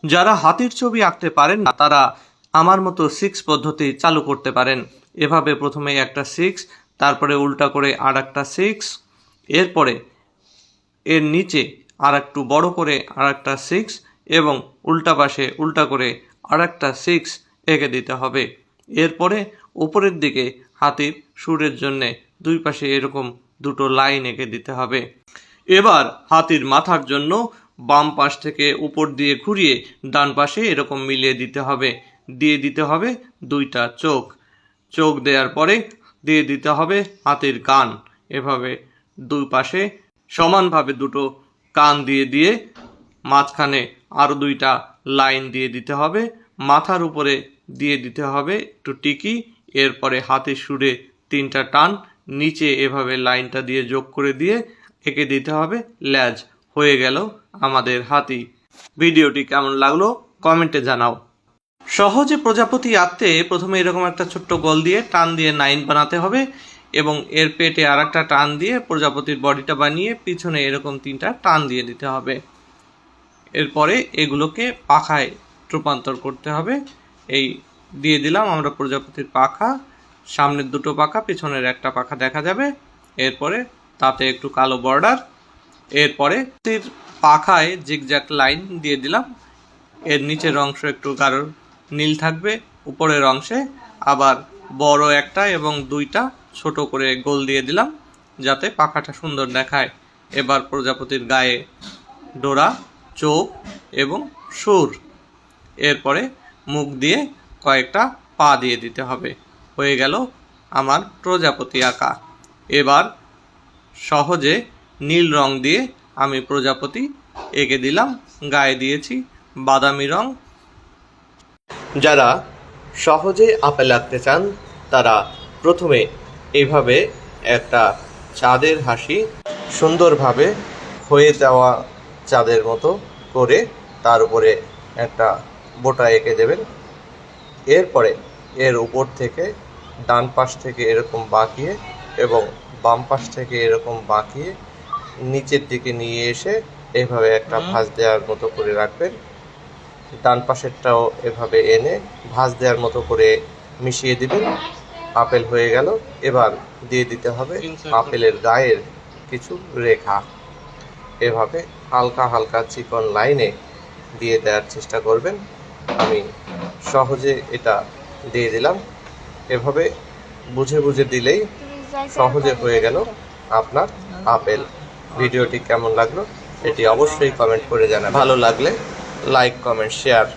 যারা হাতির ছবি আঁকতে পারেন না তারা আমার মতো 6 পদ্ধতি চালু করতে পারেন। এভাবে প্রথমে একটা 6, তারপরে উল্টা করে আর একটা 6, এরপরে এর নিচে আর একটু বড় করে আর একটা 6 এবং উল্টা পাশে উল্টা করে আর একটা 6 এঁকে দিতে হবে। এরপরে উপরের দিকে হাতির সুরের জন্যে দুই পাশে এরকম দুটো লাইন এঁকে দিতে হবে। এবার হাতির মাথার জন্য বাম পাশ থেকে উপর দিয়ে ঘুরিয়ে ডান পাশে এরকম মিলিয়ে দিতে হবে। দিয়ে দিতে হবে দুইটা চোখ। চোখ দেওয়ার পরে দিয়ে দিতে হবে হাতির কান। এভাবে দুই পাশে সমানভাবে দুটো কান দিয়ে দিয়ে মাঝখানে আরও দুইটা লাইন দিয়ে দিতে হবে। মাথার উপরে দিয়ে দিতে হবে একটু টিকি। এরপরে হাতির সুরে 3টা টান, নিচে এভাবে লাইনটা দিয়ে যোগ করে দিয়ে এঁকে দিতে হবে ল্যাজ। হয়ে গেল আমাদের হাতি। ভিডিওটি কেমন লাগলো কমেন্টে জানাও। সহজে প্রজাপতি আঁকতে প্রথমে এরকম একটা ছোট্ট গোল দিয়ে টান দিয়ে 9 বানাতে হবে এবং এর পেটে আর একটা টান দিয়ে প্রজাপতির বডিটা বানিয়ে পিছনে এরকম 3টা টান দিয়ে দিতে হবে। এরপরে এগুলোকে পাখায় রূপান্তর করতে হবে। এই দিয়ে দিলাম আমরা প্রজাপতির পাখা, সামনের দুটো পাখা, পিছনের একটা পাখা দেখা যাবে। এরপরে তাতে একটু কালো বর্ডার। এরপরে পাখায় জিগজ্যাগ লাইন দিয়ে দিলাম। এর নিচের অংশ একটু গাঢ় নীল থাকবে, উপরের অংশে আবার বড় একটা এবং 2টা ছোট করে গোল দিয়ে দিলাম যাতে পাখাটা সুন্দর দেখায়। এবার প্রজাপতির গায়ে ডোরা, চোখ এবং সুর। এরপরে মুখ দিয়ে কয়েকটা পা দিয়ে দিতে হবে। হয়ে গেল আমার প্রজাপতি আঁকা। এবার সহজে নীল রং দিয়ে আমি প্রজাপতি এঁকে দিলাম। গায়ে দিয়েছি বাদামি রং। যারা সহজে আপেল আঁকতে চান তারা প্রথমে এইভাবে একটা চাঁদের হাসি সুন্দরভাবে হয়ে যাওয়া চাঁদের মতো করে তার উপরে একটা বোটা এঁকে দেবেন। এরপরে এর উপর থেকে ডান পাশ থেকে এরকম বাঁকিয়ে এবং বাম পাশ থেকে এরকম বাঁকিয়ে নিচের দিকে নিয়ে এসে এভাবে একটা ভাঁজ দেওয়ার মতো করে রাখবেন। ডান পাশেরটাও এভাবে এনে ভাঁজ দেওয়ার মতো করে মিশিয়ে দিবেন। আপেল হয়ে গেল। এবার দিয়ে দিতে হবে আপেলের গায়ের কিছু রেখা। এভাবে হালকা হালকা চিকন লাইনে দিয়ে দেওয়ার চেষ্টা করবেন। আমি সহজে এটা দিয়ে দিলাম। এভাবে বুঝে বুঝে দিলেই সহজে হয়ে গেল আপনার আপেল। ভিডিওটি কেমন লাগলো এটি অবশ্যই কমেন্ট করে জানাবেন। ভালো লাগলে লাইক, কমেন্ট, শেয়ার